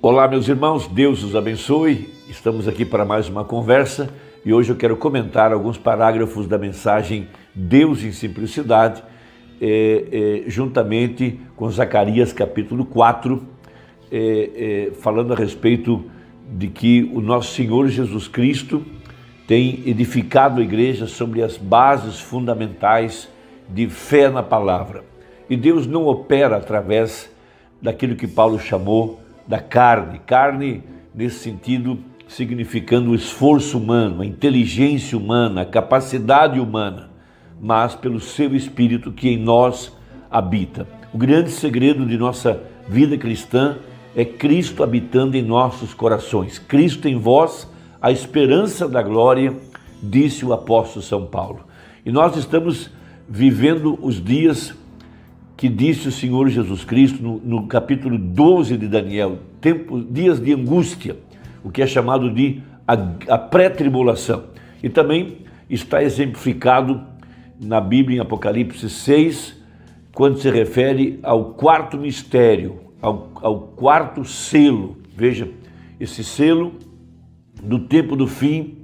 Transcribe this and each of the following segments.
Olá, meus irmãos, Deus os abençoe. Estamos aqui para mais uma conversa e hoje eu quero comentar alguns parágrafos da mensagem Deus em Simplicidade, juntamente com Zacarias capítulo 4, falando a respeito de que o nosso Senhor Jesus Cristo tem edificado a igreja sobre as bases fundamentais de fé na palavra. E Deus não opera através daquilo que Paulo chamou da carne nesse sentido significando o esforço humano, a inteligência humana, a capacidade humana, mas pelo seu Espírito que em nós habita. O grande segredo de nossa vida cristã é Cristo habitando em nossos corações. Cristo em vós, a esperança da glória, disse o apóstolo São Paulo. E nós estamos vivendo os dias que disse o Senhor Jesus Cristo no capítulo 12 de Daniel, dias de angústia, o que é chamado de a pré-tribulação. E também está exemplificado na Bíblia em Apocalipse 6, quando se refere ao quarto mistério, ao quarto selo. Veja, esse selo do tempo do fim,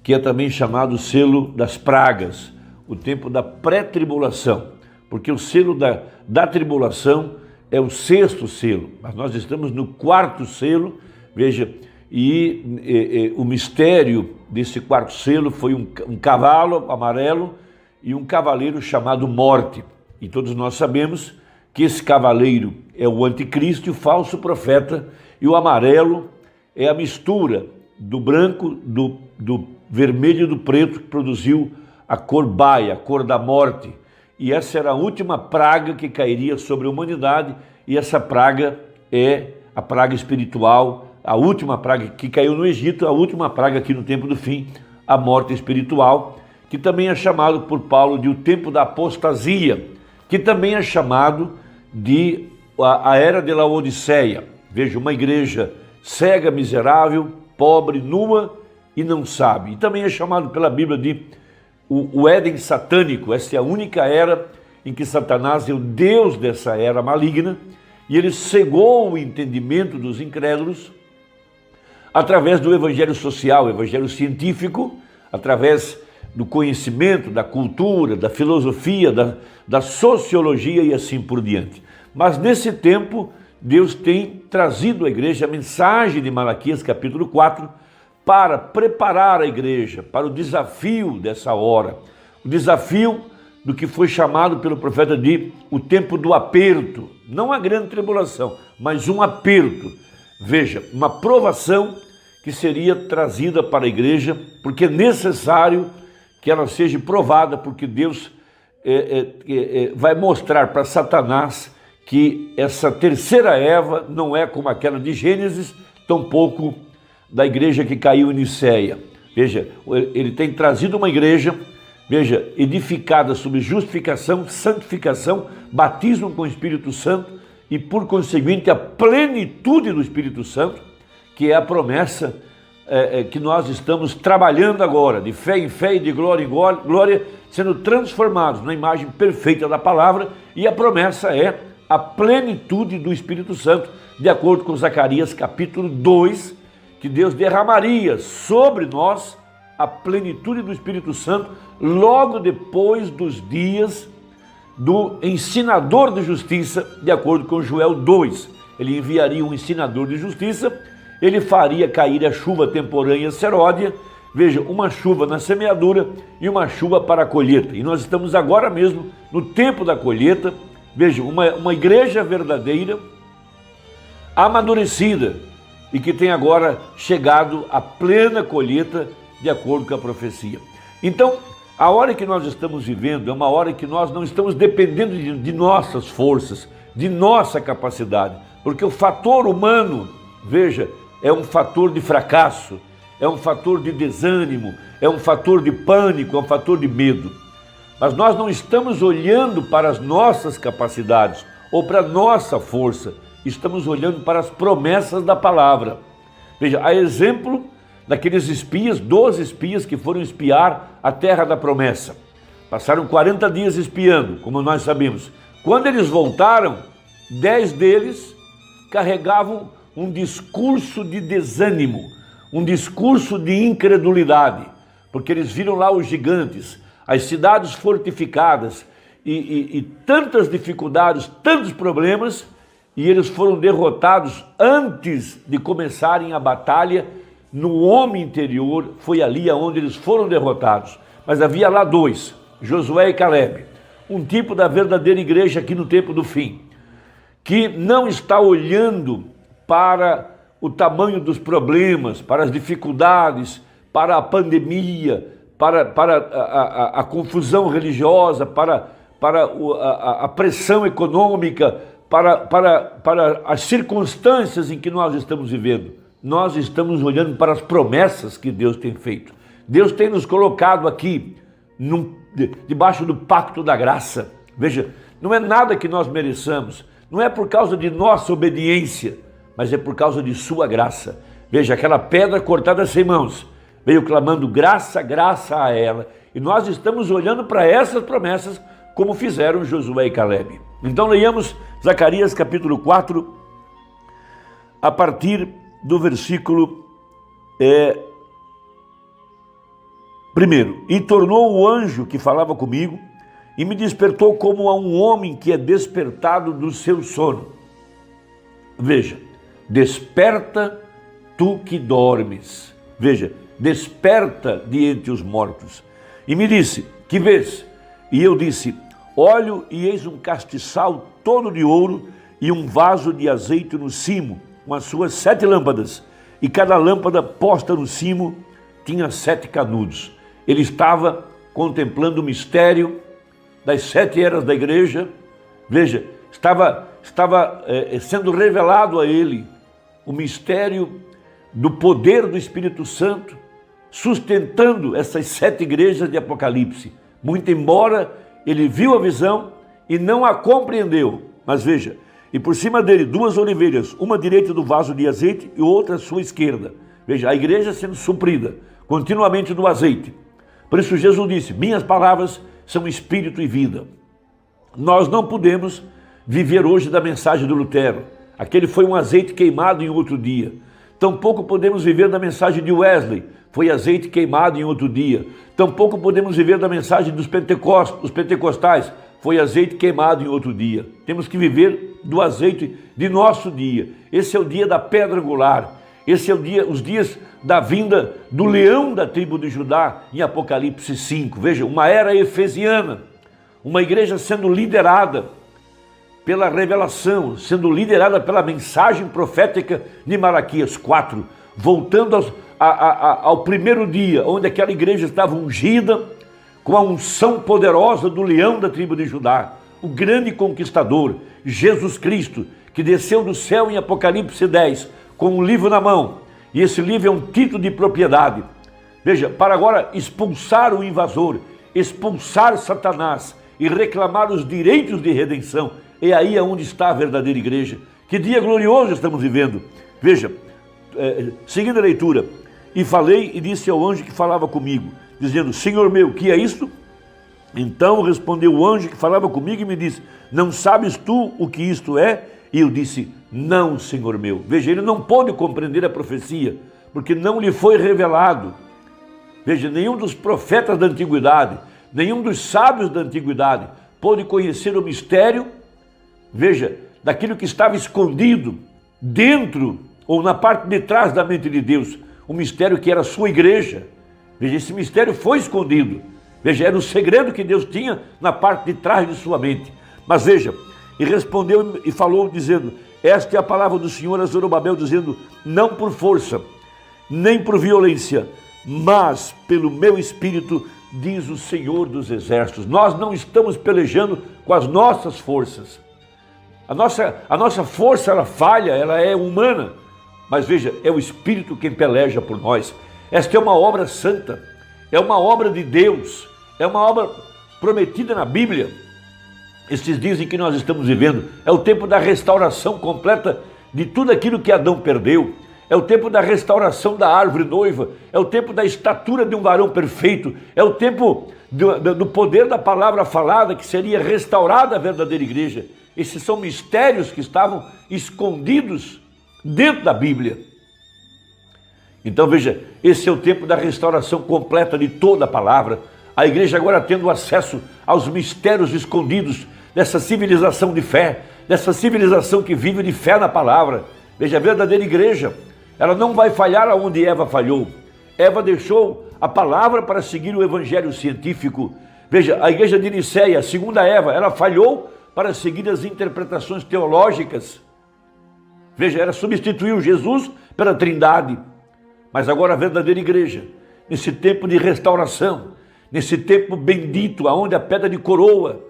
que é também chamado selo das pragas, o tempo da pré-tribulação. Porque o selo da tribulação é o sexto selo, mas nós estamos no quarto selo, veja, e o mistério desse quarto selo foi um cavalo amarelo e um cavaleiro chamado Morte. E todos nós sabemos que esse cavaleiro é o anticristo e o falso profeta, e o amarelo é a mistura do branco, do vermelho e do preto que produziu a cor baia, a cor da morte. E essa era a última praga que cairia sobre a humanidade, e essa praga é a praga espiritual, a última praga que caiu no Egito, a última praga aqui no tempo do fim, a morte espiritual, que também é chamado por Paulo de o tempo da apostasia, que também é chamado de a era de Laodiceia. Veja, uma igreja cega, miserável, pobre, nua e não sabe. E também é chamado pela Bíblia de o Éden satânico. Essa é a única era em que Satanás é o Deus dessa era maligna, e ele cegou o entendimento dos incrédulos através do evangelho social, evangelho científico, através do conhecimento, da cultura, da filosofia, da sociologia e assim por diante. Mas nesse tempo, Deus tem trazido à igreja a mensagem de Malaquias capítulo 4, para preparar a igreja para o desafio dessa hora, o desafio do que foi chamado pelo profeta de o tempo do aperto, não a grande tribulação, mas um aperto. Veja, uma provação que seria trazida para a igreja, porque é necessário que ela seja provada, porque Deus vai mostrar para Satanás que essa terceira Eva não é como aquela de Gênesis, tampouco da igreja que caiu em Nicéia. Veja, ele tem trazido uma igreja, veja, edificada sobre justificação, santificação, batismo com o Espírito Santo e, por conseguinte, a plenitude do Espírito Santo, que é a promessa que nós estamos trabalhando agora, de fé em fé e de glória em glória, sendo transformados na imagem perfeita da palavra, e a promessa é a plenitude do Espírito Santo, de acordo com Zacarias capítulo 2, que Deus derramaria sobre nós a plenitude do Espírito Santo logo depois dos dias do ensinador de justiça, de acordo com Joel 2. Ele enviaria um ensinador de justiça, ele faria cair a chuva temporânea seródia, veja, uma chuva na semeadura e uma chuva para a colheita. E nós estamos agora mesmo no tempo da colheita, veja, uma igreja verdadeira, amadurecida, e que tem agora chegado à plena colheita de acordo com a profecia. Então, a hora que nós estamos vivendo é uma hora que nós não estamos dependendo de nossas forças, de nossa capacidade, porque o fator humano, veja, é um fator de fracasso, é um fator de desânimo, é um fator de pânico, é um fator de medo. Mas nós não estamos olhando para as nossas capacidades ou para a nossa força, estamos olhando para as promessas da palavra. Veja, a exemplo daqueles espias, 12 espias que foram espiar a terra da promessa. Passaram 40 dias espiando, como nós sabemos. Quando eles voltaram, 10 deles carregavam um discurso de desânimo, um discurso de incredulidade, porque eles viram lá os gigantes, as cidades fortificadas e tantas dificuldades, tantos problemas, e eles foram derrotados antes de começarem a batalha. No homem interior, foi ali onde eles foram derrotados. Mas havia lá dois, Josué e Caleb, um tipo da verdadeira igreja aqui no tempo do fim, que não está olhando para o tamanho dos problemas, para as dificuldades, para a pandemia, para a confusão religiosa, para a pressão econômica, para as circunstâncias em que nós estamos vivendo. Nós estamos olhando para as promessas que Deus tem feito. Deus tem nos colocado aqui debaixo do pacto da graça. Veja, não é nada que nós mereçamos, não é por causa de nossa obediência, mas é por causa de sua graça. Veja, aquela pedra cortada sem mãos veio clamando graça, graça a ela. E nós estamos olhando para essas promessas como fizeram Josué e Caleb. Então leiamos Zacarias capítulo 4, a partir do versículo 1. E tornou o anjo que falava comigo e me despertou como a um homem que é despertado do seu sono. Veja, desperta tu que dormes. Veja, desperta de entre os mortos. E me disse, que vês? E eu disse, olho e eis um castiçal todo de ouro e um vaso de azeite no cimo, com as suas 7 lâmpadas. E cada lâmpada posta no cimo tinha 7 canudos. Ele estava contemplando o mistério das 7 eras da igreja. Veja, estava sendo revelado a ele o mistério do poder do Espírito Santo, sustentando essas 7 igrejas de Apocalipse. Muito embora ele viu a visão e não a compreendeu. Mas veja, e por cima dele 2 oliveiras, uma à direita do vaso de azeite e outra à sua esquerda. Veja, a igreja sendo suprida continuamente do azeite. Por isso Jesus disse, minhas palavras são espírito e vida. Nós não podemos viver hoje da mensagem do Lutero. Aquele foi um azeite queimado em outro dia. Tampouco podemos viver da mensagem de Wesley. Foi azeite queimado em outro dia. Tampouco podemos viver da mensagem dos pentecostais. Foi azeite queimado em outro dia. Temos que viver do azeite de nosso dia. Esse é o dia da pedra angular. Esse é os dias da vinda do leão da tribo de Judá em Apocalipse 5. Veja, uma era efesiana, uma igreja sendo liderada pela revelação, sendo liderada pela mensagem profética de Malaquias 4, voltando ao primeiro dia, onde aquela igreja estava ungida com a unção poderosa do leão da tribo de Judá, o grande conquistador, Jesus Cristo, que desceu do céu em Apocalipse 10, com um livro na mão, e esse livro é um título de propriedade. Veja, para agora expulsar o invasor, expulsar Satanás e reclamar os direitos de redenção. É aí onde está a verdadeira igreja. Que dia glorioso estamos vivendo. Veja, seguindo a leitura, e falei e disse ao anjo que falava comigo, dizendo, Senhor meu, que é isto? Então respondeu o anjo que falava comigo e me disse, não sabes tu o que isto é? E eu disse, não, Senhor meu. Veja, ele não pôde compreender a profecia, porque não lhe foi revelado. Veja, nenhum dos profetas da antiguidade, nenhum dos sábios da antiguidade pôde conhecer o mistério, veja, daquilo que estava escondido dentro ou na parte de trás da mente de Deus, o mistério que era a sua igreja. Veja, esse mistério foi escondido. Veja, era o segredo que Deus tinha na parte de trás de sua mente. Mas veja, e respondeu e falou dizendo, esta é a palavra do Senhor a Zorobabel, dizendo, não por força, nem por violência, mas pelo meu Espírito, diz o Senhor dos Exércitos. Nós não estamos pelejando com as nossas forças. A nossa força, ela falha, ela é humana, mas veja, é o Espírito quem peleja por nós. Esta é uma obra santa, é uma obra de Deus, é uma obra prometida na Bíblia. Estes dias em que nós estamos vivendo, é o tempo da restauração completa de tudo aquilo que Adão perdeu, é o tempo da restauração da árvore noiva, é o tempo da estatura de um varão perfeito, é o tempo do poder da palavra falada, que seria restaurada a verdadeira igreja. Esses são mistérios que estavam escondidos dentro da Bíblia. Então veja, esse é o tempo da restauração completa de toda a palavra. A igreja agora tendo acesso aos mistérios escondidos dessa civilização de fé, dessa civilização que vive de fé na palavra. Veja, a verdadeira igreja, ela não vai falhar aonde Eva falhou. Eva deixou a palavra para seguir o evangelho científico. Veja, a igreja de Niceia, a segunda Eva, ela falhou para seguir as interpretações teológicas. Veja, ela substituiu Jesus pela Trindade. Mas agora a verdadeira igreja, nesse tempo de restauração, nesse tempo bendito, aonde a pedra de coroa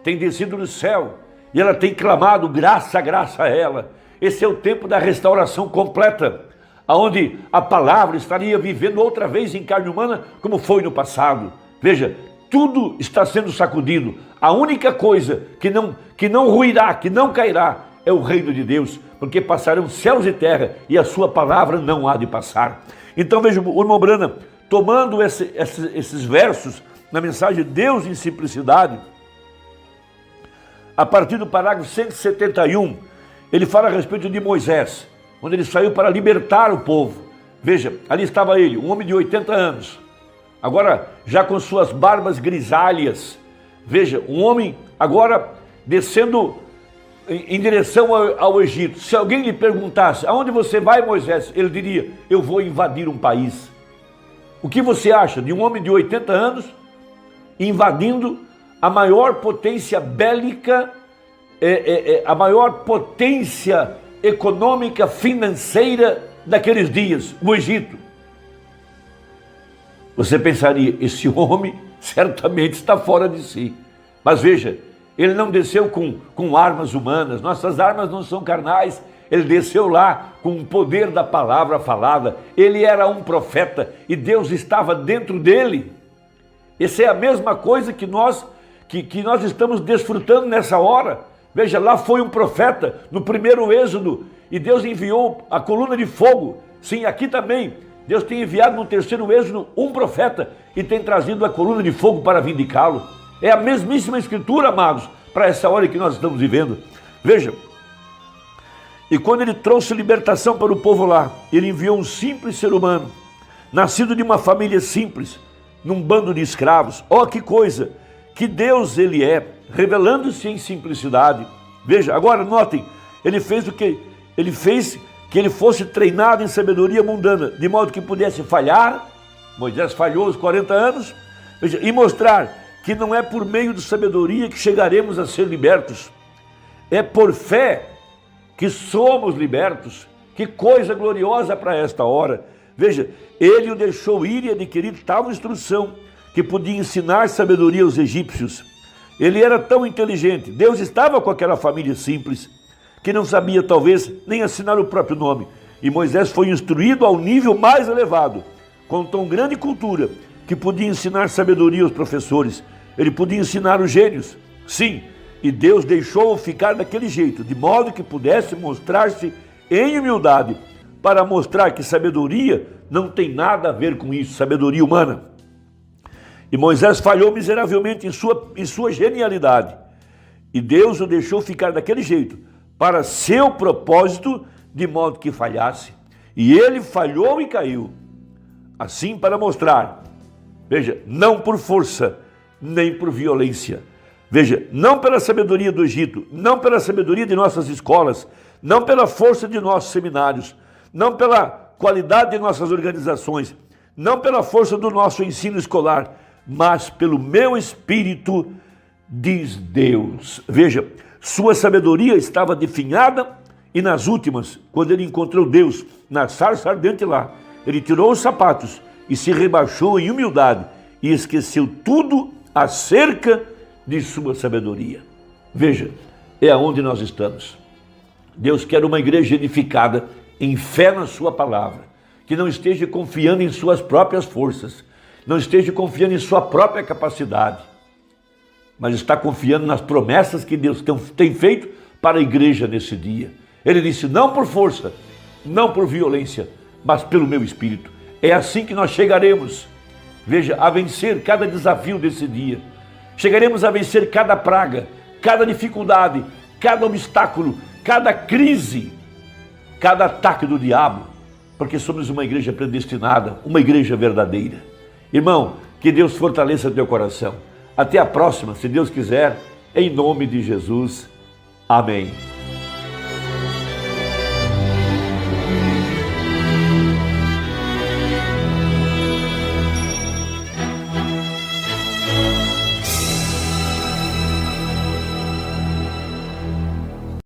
tem descido do céu, e ela tem clamado graça, graça a ela. Esse é o tempo da restauração completa, aonde a palavra estaria vivendo outra vez em carne humana, como foi no passado. Veja, tudo está sendo sacudido. A única coisa que não ruirá, que não cairá, é o reino de Deus, porque passarão céus e terra e a sua palavra não há de passar. Então veja, o irmão Branham, tomando esses versos na mensagem Deus em Simplicidade, a partir do parágrafo 171, ele fala a respeito de Moisés, quando ele saiu para libertar o povo. Veja, ali estava ele, um homem de 80 anos, agora já com suas barbas grisalhas. Veja, um homem agora descendo em direção ao Egito. Se alguém lhe perguntasse, aonde você vai, Moisés? Ele diria, eu vou invadir um país. O que você acha de um homem de 80 anos invadindo a maior potência bélica, a maior potência econômica, financeira daqueles dias, o Egito? Você pensaria, esse homem certamente está fora de si. Mas veja, ele não desceu com armas humanas, nossas armas não são carnais. Ele desceu lá com o poder da palavra falada. Ele era um profeta e Deus estava dentro dele. Essa é a mesma coisa que nós estamos desfrutando nessa hora. Veja, lá foi um profeta no primeiro êxodo e Deus enviou a coluna de fogo. Sim, aqui também Deus tem enviado no terceiro êxodo um profeta e tem trazido a coluna de fogo para vindicá-lo. É a mesmíssima escritura, amados, para essa hora que nós estamos vivendo. Veja, e quando ele trouxe libertação para o povo lá, ele enviou um simples ser humano, nascido de uma família simples, num bando de escravos. Ó, que coisa, que Deus ele é, revelando-se em simplicidade. Veja, agora notem, ele fez o que? Ele fez que ele fosse treinado em sabedoria mundana, de modo que pudesse falhar. Moisés falhou aos 40 anos, veja, e mostrar que não é por meio de sabedoria que chegaremos a ser libertos. É por fé que somos libertos. Que coisa gloriosa para esta hora. Veja, ele o deixou ir e adquirir tal instrução que podia ensinar sabedoria aos egípcios. Ele era tão inteligente, Deus estava com aquela família simples, que não sabia talvez nem assinar o próprio nome. E Moisés foi instruído ao nível mais elevado, com tão grande cultura, que podia ensinar sabedoria aos professores. Ele podia ensinar os gênios, sim, e Deus deixou-o ficar daquele jeito, de modo que pudesse mostrar-se em humildade, para mostrar que sabedoria não tem nada a ver com isso, sabedoria humana. E Moisés falhou miseravelmente em sua genialidade, e Deus o deixou ficar daquele jeito, para seu propósito, de modo que falhasse. E ele falhou e caiu, assim para mostrar, veja, não por força, nem por violência. Veja, não pela sabedoria do Egito, não pela sabedoria de nossas escolas, não pela força de nossos seminários, não pela qualidade de nossas organizações, não pela força do nosso ensino escolar, mas pelo meu espírito, diz Deus. Veja, sua sabedoria estava definhada e nas últimas, quando ele encontrou Deus na sarça ardente lá, ele tirou os sapatos e se rebaixou em humildade e esqueceu tudo acerca de sua sabedoria. Veja, é aonde nós estamos. Deus quer uma igreja edificada em fé na sua palavra, que não esteja confiando em suas próprias forças, não esteja confiando em sua própria capacidade, mas está confiando nas promessas que Deus tem feito para a igreja nesse dia. Ele disse, não por força, não por violência, mas pelo meu espírito. É assim que nós chegaremos, veja, a vencer cada desafio desse dia. Chegaremos a vencer cada praga, cada dificuldade, cada obstáculo, cada crise cada ataque do diabo, porque somos uma igreja predestinada, uma igreja verdadeira. Irmão, que Deus fortaleça teu coração. Até a próxima, se Deus quiser, em nome de Jesus. Amém.